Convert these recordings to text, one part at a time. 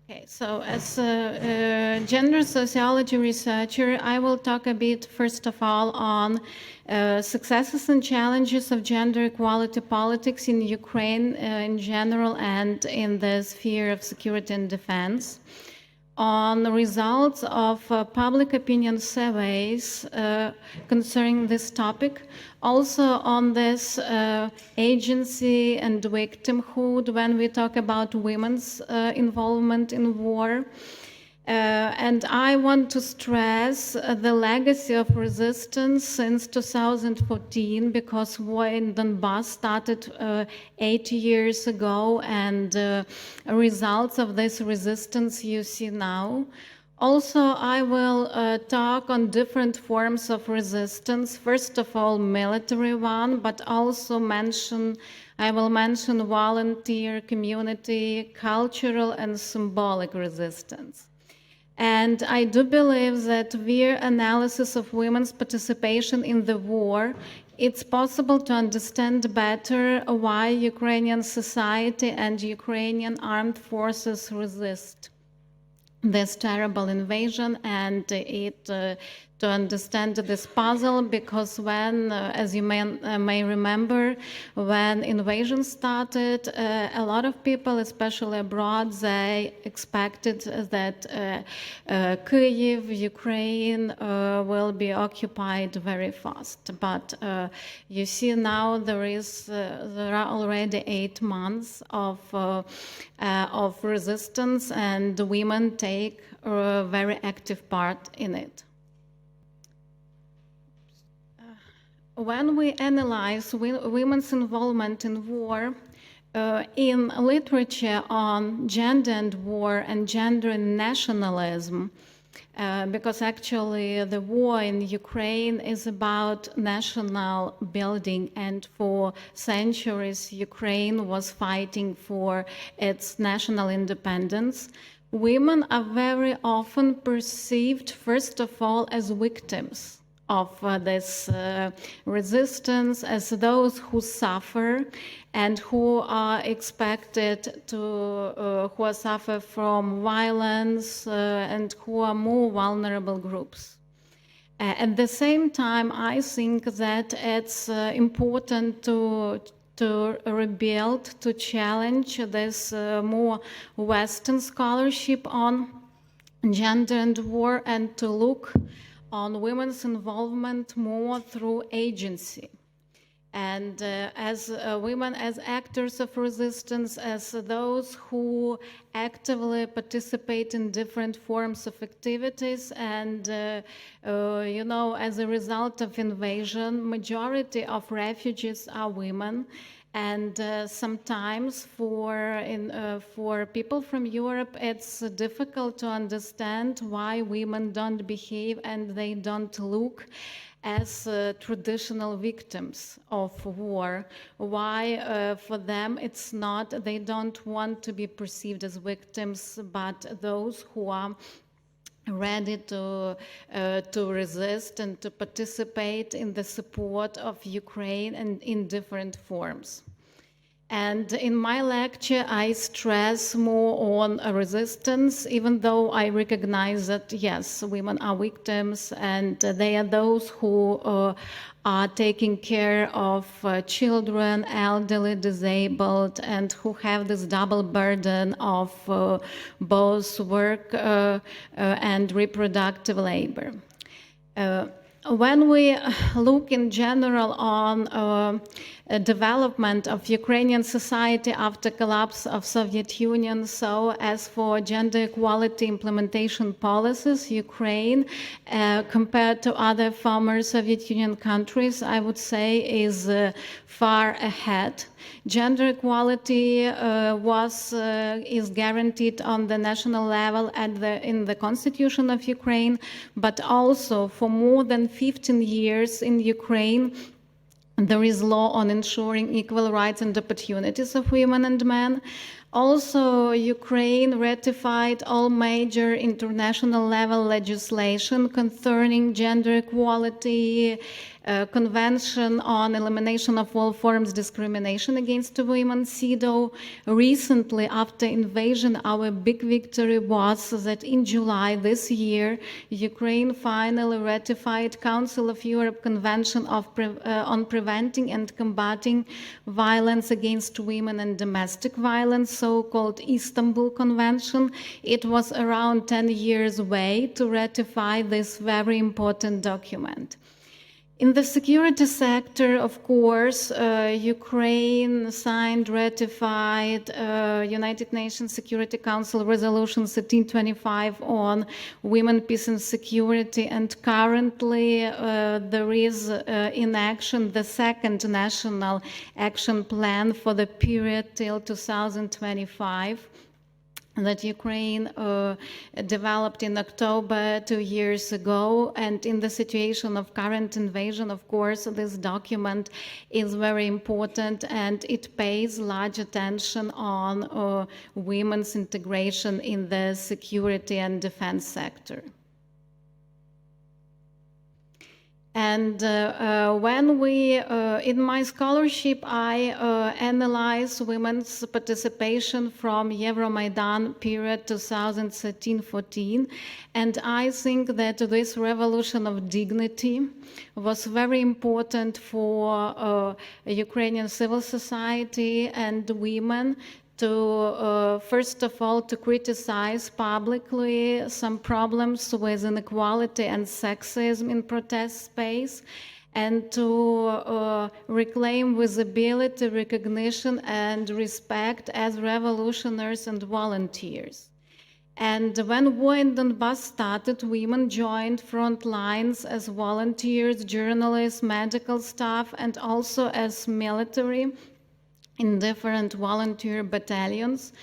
Okay, so as a gender sociology researcher, I will talk a bit, first of all, on successes and challenges of gender equality politics in Ukraine in general and in the sphere of security and defense, on the results of public opinion surveys concerning this topic, also on this agency and victimhood when we talk about women's involvement in war. And I want to stress the legacy of resistance since 2014, because war in Donbass started 8 years ago, and results of this resistance you see now. Also, I will talk on different forms of resistance. First of all, military one, but also I will mention volunteer, community, cultural, and symbolic resistance. And I do believe that via analysis of women's participation in the war, it's possible to understand better why Ukrainian society and Ukrainian armed forces resist this terrible invasion, and to understand this puzzle, because when, as you may remember, when invasion started, a lot of people, especially abroad, they expected that Kyiv, Ukraine, will be occupied very fast. But you see now there are already 8 months of resistance, and women take a very active part in it. When we analyze women's involvement in war, in literature on gender and war and gender and nationalism, because actually the war in Ukraine is about national building, and for centuries Ukraine was fighting for its national independence. Women are very often perceived, first of all, as victims of this resistance, as those who suffer and who are expected to, who suffer from violence and who are more vulnerable groups. At the same time, I think that it's important to rebuild, to challenge this more Western scholarship on gender and war, and to look on women's involvement more through agency. And as women, as actors of resistance, as those who actively participate in different forms of activities, and you know, as a result of invasion, majority of refugees are women. And sometimes for people from Europe, it's difficult to understand why women don't behave and they don't look as traditional victims of war. Why for them it's not, they don't want to be perceived as victims, but those who are ready to resist and to participate in the support of Ukraine and in different forms. And in my lecture, I stress more on resistance, even though I recognize that, yes, women are victims, and they are those who are taking care of children, elderly, disabled, and who have this double burden of both work and reproductive labor. When we look in general on development of Ukrainian society after collapse of Soviet Union, so as for gender equality implementation policies, Ukraine, compared to other former Soviet Union countries, I would say is far ahead. Gender equality is guaranteed on the national level and in the Constitution of Ukraine, but also for more than 15 years in Ukraine, there is law on ensuring equal rights and opportunities of women and men. Also, Ukraine ratified all major international level legislation concerning gender equality, Convention on Elimination of All Forms of Discrimination against Women, CEDAW. Recently, after invasion, our big victory was that in July this year, Ukraine finally ratified Council of Europe Convention on Preventing and Combating Violence Against Women and Domestic Violence, so-called Istanbul Convention. It was around 10 years away to ratify this very important document. In the security sector, of course, Ukraine signed, ratified United Nations Security Council Resolution 1325 on women, peace and security, and currently there is in action the second national action plan for the period till 2025. That Ukraine developed in October 2 years ago. And in the situation of current invasion, of course, this document is very important and it pays large attention on women's integration in the security and defense sector. And when we, in my scholarship, I analyze women's participation from Euromaidan period 2013-14, and I think that this revolution of dignity was very important for Ukrainian civil society and women to, first of all, to criticize publicly some problems with inequality and sexism in protest space, and to reclaim visibility, recognition, and respect as revolutionaries and volunteers. And when war in Donbass started, women joined front lines as volunteers, journalists, medical staff, and also as military in different volunteer battalions,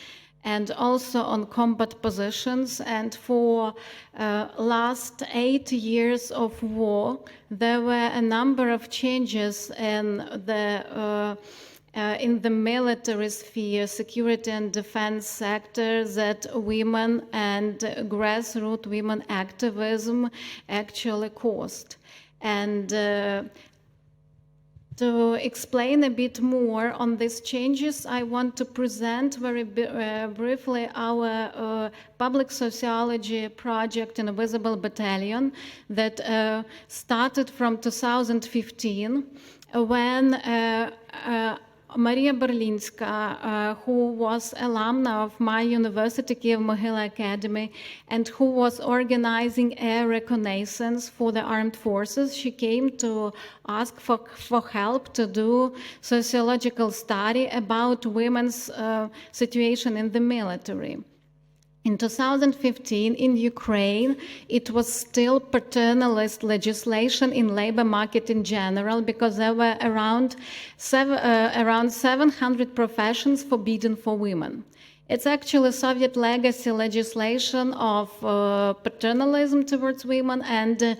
and also on combat positions. And for last 8 years of war, there were a number of changes in the military sphere, security and defense sector, that women and grassroots women activism actually caused. And to explain a bit more on these changes, I want to present very briefly our public sociology project in a Visible Battalion that started from 2015 when Maria Berlinska, who was alumna of my university, Kyiv-Mohyla Academy, and who was organizing a reconnaissance for the armed forces, she came to ask for help to do sociological study about women's situation in the military. In 2015, in Ukraine, it was still paternalist legislation in labor market in general, because there were around 700 professions forbidden for women. It's actually Soviet legacy legislation of paternalism towards women, and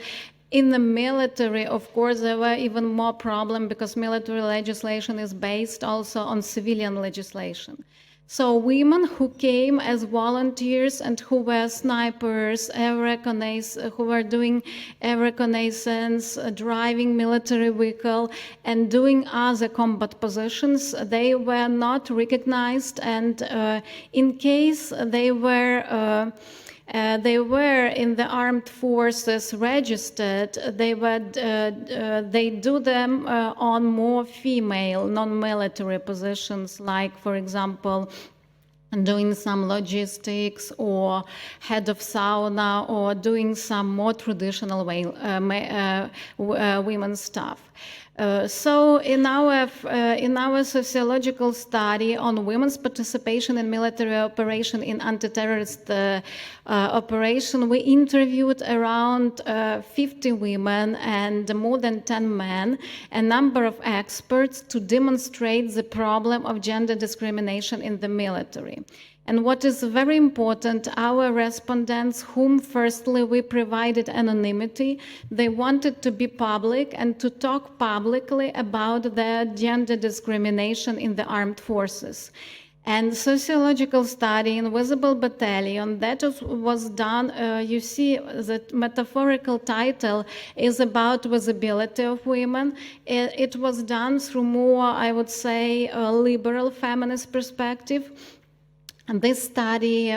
in the military, of course, there were even more problems because military legislation is based also on civilian legislation. So women who came as volunteers and who were snipers, who were doing air reconnaissance, driving military vehicle, and doing other combat positions, they were not recognized, and in case they were in the armed forces registered, they do them on more female, non-military positions, like, for example, doing some logistics or head of sauna or doing some more traditional women's stuff. So in our sociological study on women's participation in military operation in anti-terrorist operation, we interviewed around 50 women and more than 10 men, a number of experts, to demonstrate the problem of gender discrimination in the military. And what is very important, our respondents, whom firstly we provided anonymity, they wanted to be public and to talk publicly about the gender discrimination in the armed forces. And sociological study, Invisible Battalion, that was done, you see the metaphorical title is about visibility of women. It was done through more, I would say, a liberal feminist perspective. And this study,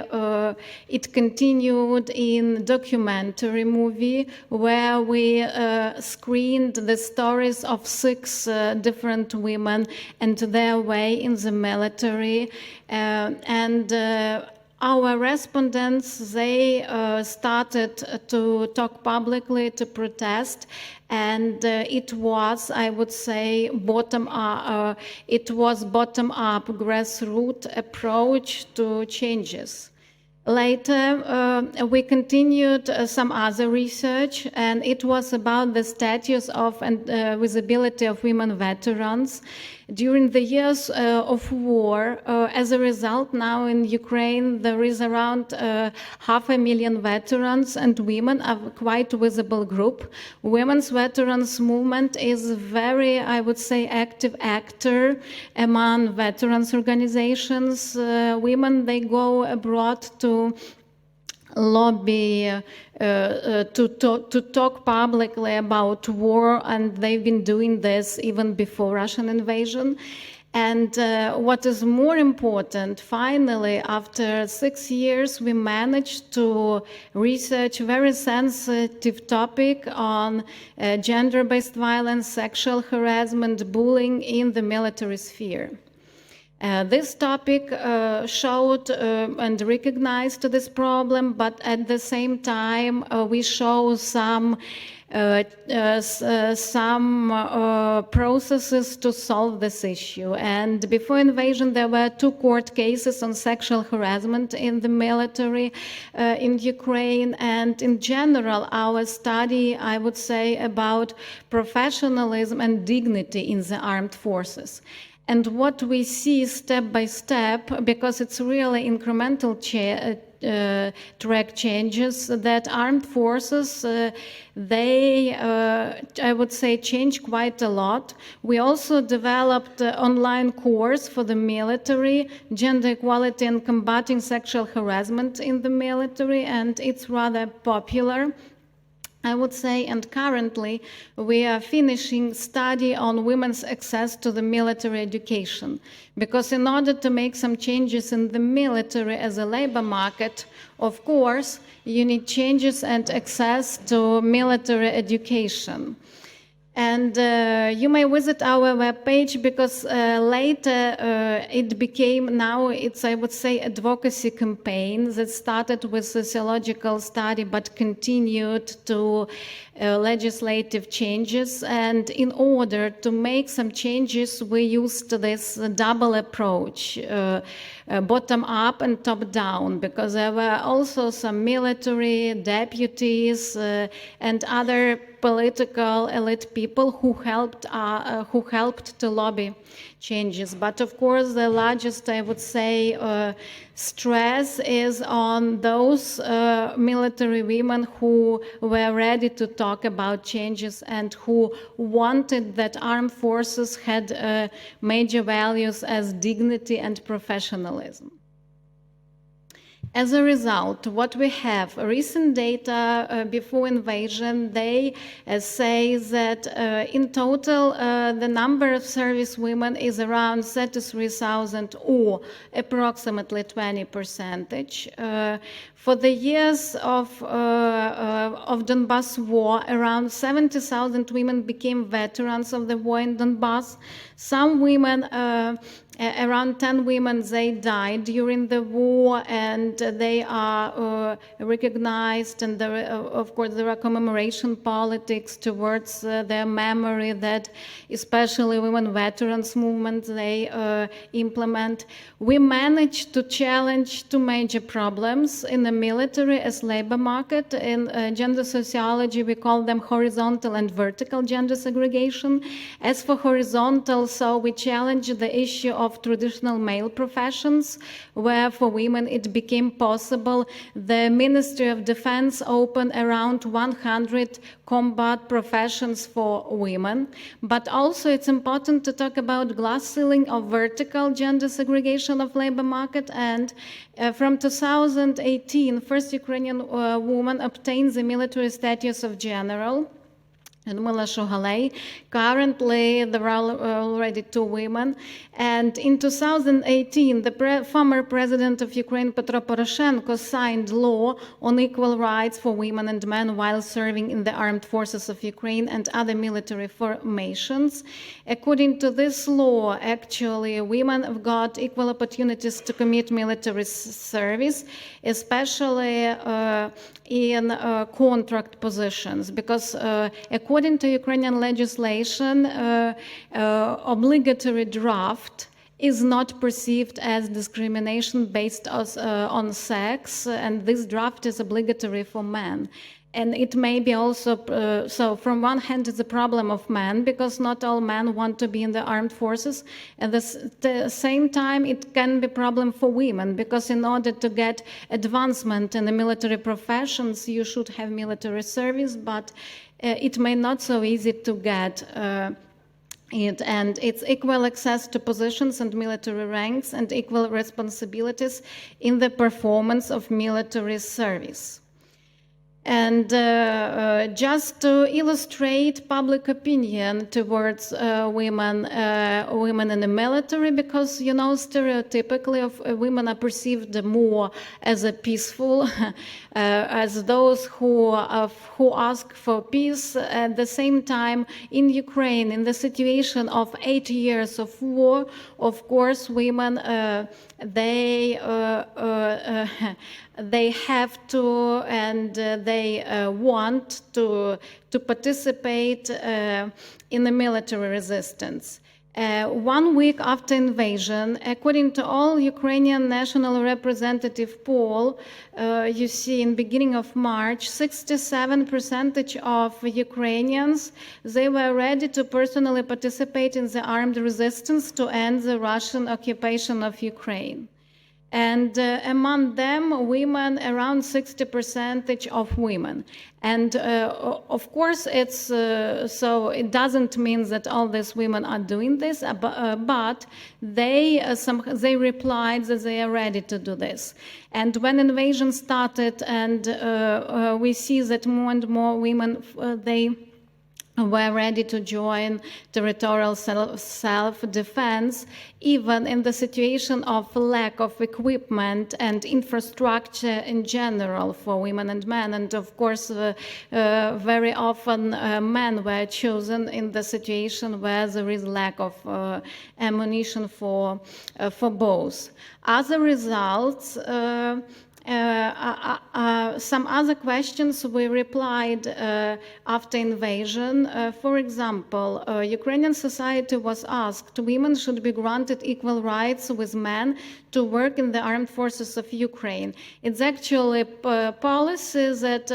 it continued in documentary movie where we screened the stories of 6 different women and their way in the military. Our respondents, they started to talk publicly, to protest, and it was, I would say, bottom-up grassroots approach to changes. Later, we continued some other research, and it was about the status of and visibility of women veterans during the years of war. As a result, now in Ukraine, there is around 500,000 veterans, and women are quite a visible group. Women's veterans movement is a very, I would say, active actor among veterans organizations. Women, they go abroad to lobby, to talk publicly about war, and they've been doing this even before Russian invasion. And what is more important, finally, after 6 years, we managed to research a very sensitive topic on gender-based violence, sexual harassment, bullying in the military sphere. This topic showed and recognized this problem, but at the same time we show some processes to solve this issue. And before invasion, there were 2 court cases on sexual harassment in the military in Ukraine. And in general, our study, I would say, about professionalism and dignity in the armed forces. And what we see step by step, because it's really incremental track changes, that armed forces, they, I would say, change quite a lot. We also developed an online course for the military, Gender Equality and Combating Sexual Harassment in the Military, and it's rather popular, I would say. And currently we are finishing study on women's access to the military education, because in order to make some changes in the military as a labor market, of course, you need changes and access to military education. And you may visit our webpage, because later it became, now it's, I would say, advocacy campaign that started with sociological study but continued to legislative changes. And in order to make some changes, we used this double approach, bottom up and top down, because there were also some military deputies and other political elite people who helped to lobby changes. But of course, the largest, I would say, stress is on those military women who were ready to talk about changes and who wanted that armed forces had major values as dignity and professionalism. As a result, what we have, recent data before invasion, they say that in total the number of service women is around 33,000, or approximately 20%. For the years of Donbass war, around 70,000 women became veterans of the war in Donbass. Some women, around 10 women, they died during the war, and they are recognized, and there, of course there are commemoration politics towards their memory that especially women veterans movement they implement. We managed to challenge 2 major problems in the military as labor market. In gender sociology, we call them horizontal and vertical gender segregation. As for horizontal, so we challenge the issue of traditional male professions, where for women it became possible. The Ministry of Defense opened around 100 combat professions for women. But also it's important to talk about glass ceiling of vertical gender segregation of labor market. And from 2018, first Ukrainian woman obtained the military status of general. And Shughalei. Currently, there are already 2 women. And in 2018, the former president of Ukraine, Petro Poroshenko, signed law on equal rights for women and men while serving in the armed forces of Ukraine and other military formations. According to this law, actually, women have got equal opportunities to commit military service, especially in contract positions, because according to Ukrainian legislation, obligatory draft is not perceived as discrimination based on sex, and this draft is obligatory for men. And it may be also, so from one hand, it's a problem of men, because not all men want to be in the armed forces. At the same time, it can be a problem for women, because in order to get advancement in the military professions, you should have military service, but it may not so easy to get it. And it's equal access to positions and military ranks and equal responsibilities in the performance of military service. And just to illustrate public opinion towards women in the military, because, you know, stereotypically women are perceived more as a peaceful, as those who ask for peace. At the same time, in Ukraine, in the situation of 8 years of war, of course, women, they have to and they want to participate in the military resistance. 1 week after invasion, according to all Ukrainian national representative poll, you see in beginning of March, 67% of Ukrainians, they were ready to personally participate in the armed resistance to end the Russian occupation of Ukraine. And among them, women, around 60% of women. And of course, it's so it doesn't mean that all these women are doing this, but they replied that they are ready to do this. And when invasion started, and we see that more and more women they were ready to join territorial self-defense, even in the situation of lack of equipment and infrastructure in general for women and men. And of course, very often men were chosen in the situation where there is lack of ammunition for both. As a result, some other questions we replied after invasion. For example, Ukrainian society was asked, women should be granted equal rights with men to work in the armed forces of Ukraine. It's actually a policy that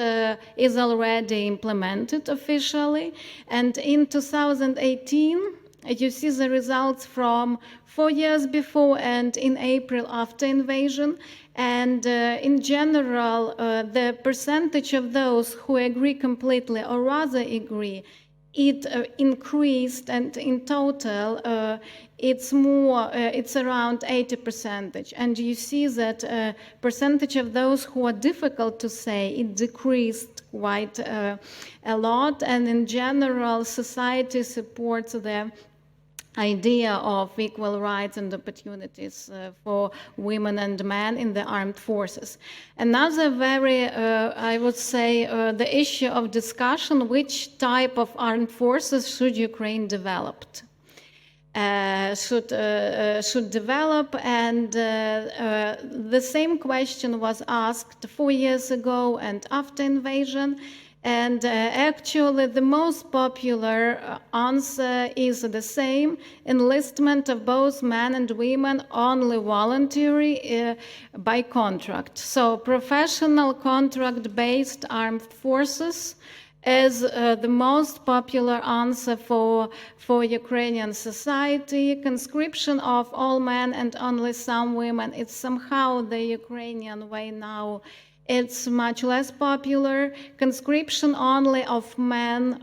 is already implemented officially. And in 2018, you see the results from 4 years before and in April after invasion. And in general, the percentage of those who agree completely or rather agree, it increased, and in total, it's around 80%. And you see that percentage of those who are difficult to say, it decreased quite a lot. And in general, society supports the idea of equal rights and opportunities for women and men in the armed forces. Another very, I would say, the issue of discussion, which type of armed forces should Ukraine develop? Should develop, and the same question was asked 4 years ago and after invasion. And actually, the most popular answer is the same: enlistment of both men and women, only voluntary by contract. So professional contract-based armed forces is the most popular answer for Ukrainian society. Conscription of all men and only some women. It's somehow the Ukrainian way now. It's much less popular. Conscription only of men,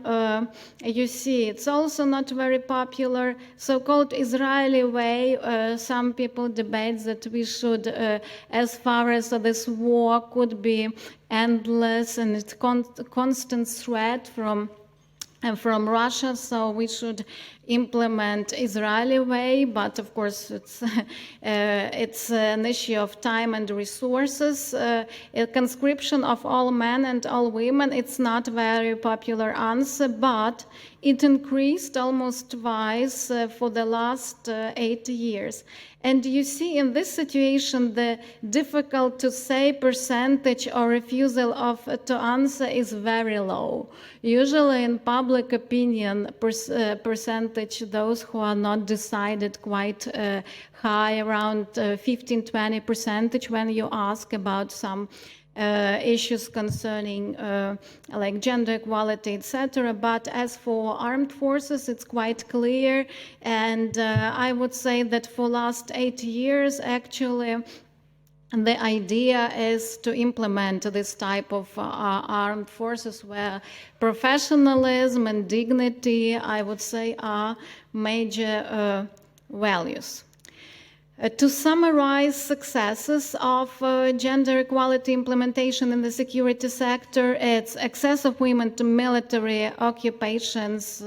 you see, it's also not very popular. So-called Israeli way, some people debate that we should, as far as this war could be endless and it's constant threat from Russia, so we should implement Israeli way, but of course it's an issue of time and resources. A conscription of all men and all women, it's not a very popular answer, but it increased almost twice for the last 8 years. And you see in this situation, the difficult to say percentage or refusal to answer is very low. Usually in public opinion, percentage, those who are not decided quite high, around 15-20% when you ask about some issues concerning like gender equality, etc. But as for armed forces, it's quite clear. And I would say that for last 8 years, actually, the idea is to implement this type of armed forces where professionalism and dignity, I would say, are major values. To summarize successes of gender equality implementation in the security sector, it's access of women to military occupations,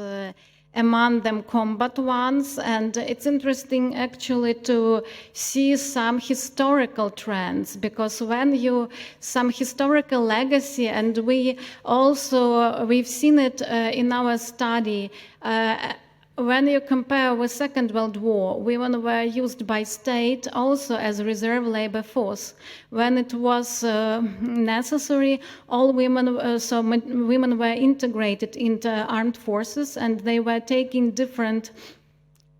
among them combat ones, and it's interesting actually to see some historical trends, because when some historical legacy, and we've seen it in our study, when you compare with Second World War, women were used by state also as reserve labor force. When it was necessary, all women, women were integrated into armed forces, and they were taking different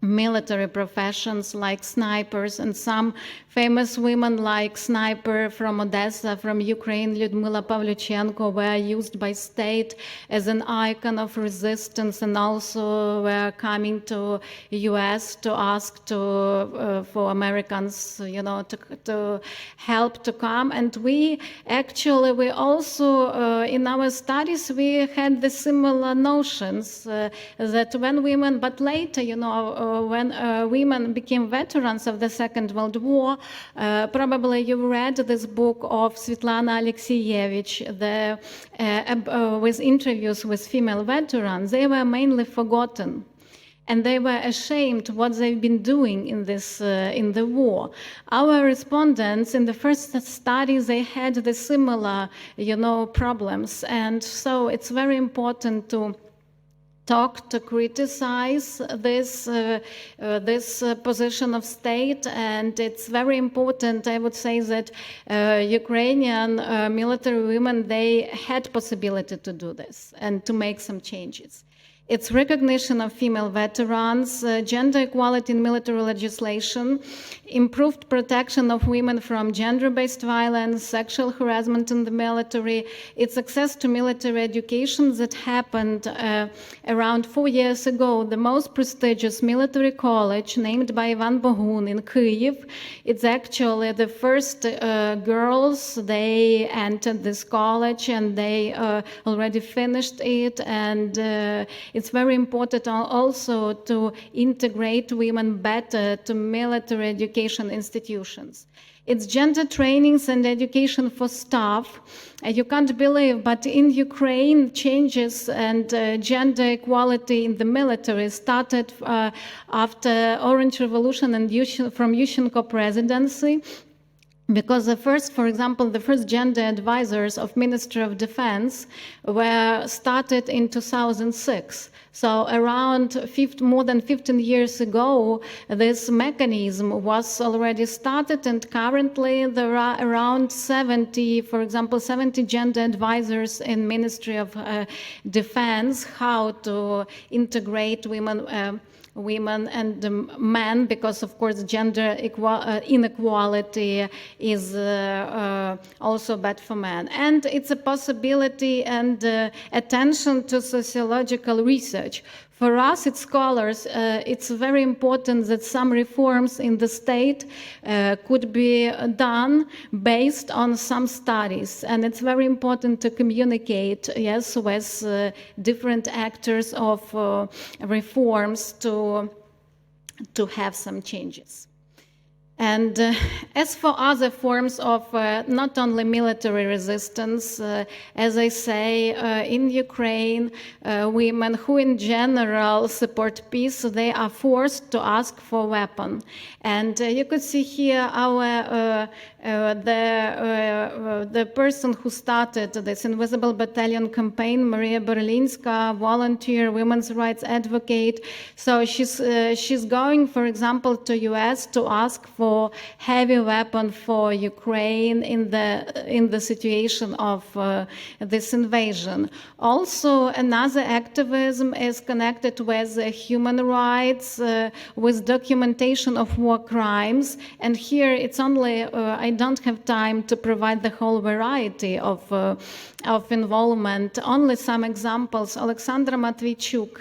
military professions like snipers, and some famous women like sniper from Odessa, from Ukraine, Lyudmila Pavlyuchenko, were used by state as an icon of resistance, and also were coming to US to ask for Americans, to help to come. And we also, in our studies, we had the similar notions that when women, but later, when women became veterans of the Second World War, probably you read this book of Svetlana Alexievich, with interviews with female veterans. They were mainly forgotten, and they were ashamed what they've been doing in the war. Our respondents in the first study, they had the similar, problems, and so it's very important to criticize this position of state, and it's very important. I would say that Ukrainian military women, they had possibility to do this and to make some changes. It's recognition of female veterans, gender equality in military legislation, improved protection of women from gender-based violence, sexual harassment in the military. It's access to military education that happened around 4 years ago. The most prestigious military college, named by Ivan Bogun in Kyiv. It's actually the first girls, they entered this college, and they already finished it, and it's very important also to integrate women better to military education institutions. It's gender trainings and education for staff. You can't believe, but in Ukraine, changes and gender equality in the military started after Orange Revolution and from Yushchenko presidency. Because for example, the first gender advisors of Ministry of Defense were started in 2006. So around more than 15 years ago, this mechanism was already started, and currently there are around 70 gender advisors in Ministry of Defense, how to integrate women women and men, because of course gender inequality is also bad for men. And it's a possibility and attention to sociological research. For us, as scholars, it's very important that some reforms in the state could be done based on some studies. And it's very important to communicate, yes, with different actors of reforms to have some changes. And as for other forms of not only military resistance, as I say, in Ukraine, women who in general support peace, they are forced to ask for weapon. And you could see here our the person who started this Invisible Battalion campaign, Maria Berlinska, volunteer, women's rights advocate. So she's going, for example, to US to ask for heavy weapon for Ukraine in the situation of this invasion. Also, another activism is connected with human rights, with documentation of war crimes. And here it's only, I don't have time to provide the whole variety of involvement. Only some examples. Aleksanteri Matveitchuk,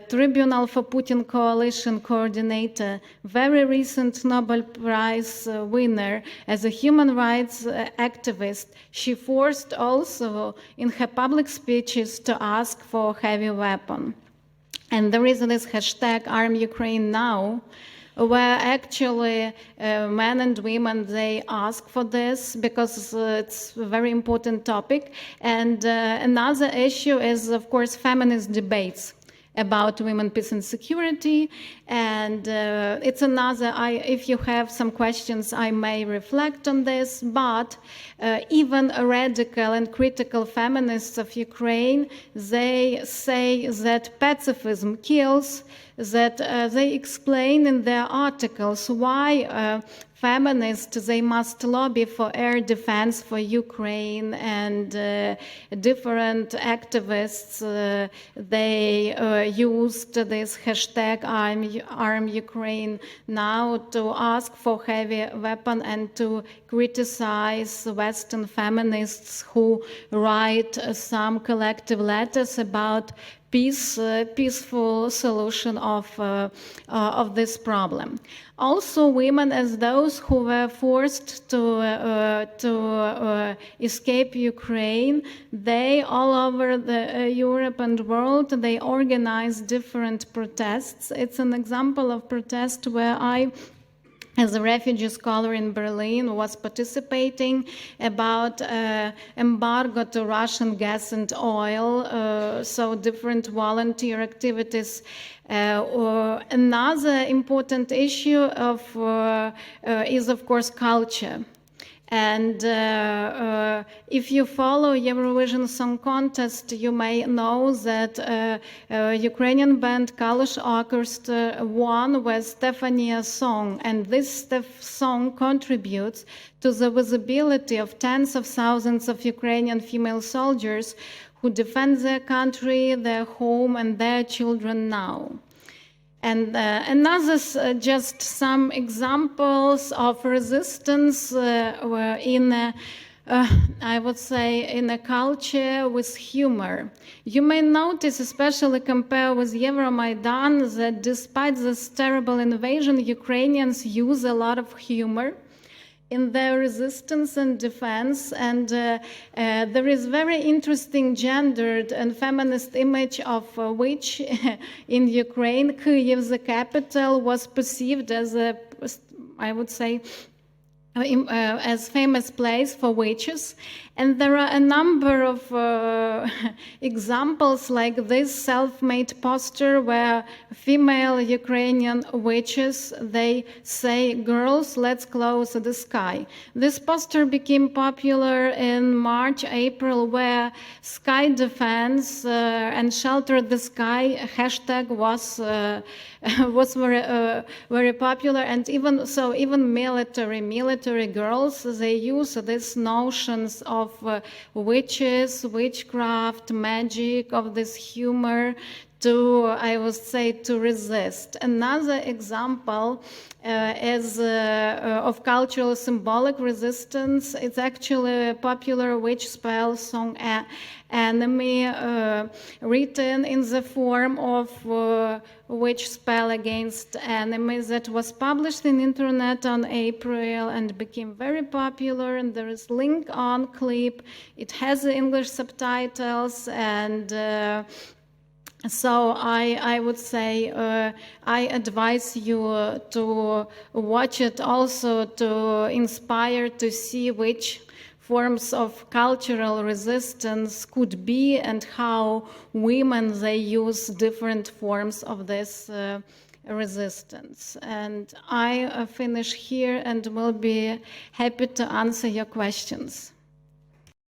Tribunal for Putin Coalition coordinator, very recent Nobel Prize winner. As a human rights activist, she forced also in her public speeches to ask for heavy weapon. And there is this hashtag Arm Ukraine Now, where actually men and women, they ask for this because it's a very important topic. And another issue is, of course, feminist debates about women, peace and security. And it's another, if you have some questions, I may reflect on this, but even radical and critical feminists of Ukraine, they say that pacifism kills, that they explain in their articles why feminists, they must lobby for air defense for Ukraine, and different activists, they used this hashtag Arm Ukraine Now to ask for heavy weapon and to criticize Western feminists who write some collective letters about peaceful solution of this problem. Also, women as those who were forced to escape Ukraine, they all over the Europe and world, they organize different protests. It's an example of protest where I, as a refugee scholar in Berlin, was participating about embargo to Russian gas and oil, so different volunteer activities. Another important issue is, of course, culture. And if you follow Eurovision Song Contest, you may know that Ukrainian band Kalush Orchestra won with Stefania's song. And this song contributes to the visibility of tens of thousands of Ukrainian female soldiers who defend their country, their home, and their children now. And another, just some examples of resistance were in, I would say, in a culture with humor. You may notice, especially compared with Euromaidan, that despite this terrible invasion, Ukrainians use a lot of humor in their resistance and defense, and there is very interesting gendered and feminist image of which in Ukraine, Kyiv, the capital, was perceived as a, I would say, as famous place for witches. And there are a number of examples like this self-made poster where female Ukrainian witches, they say, "Girls, let's close the sky." This poster became popular in March, April, where sky defense and shelter the sky hashtag was very popular. And even so, even military girls, they use these notions of witches, witchcraft, magic, of this humor I would say, to resist. Another example is of cultural symbolic resistance. It's actually a popular witch spell song enemy written in the form of witch spell against enemies that was published in internet on April and became very popular, and there is link on clip. It has English subtitles, and so I would say I advise you to watch it also to inspire to see which forms of cultural resistance could be and how women, they use different forms of this resistance. And I finish here and will be happy to answer your questions.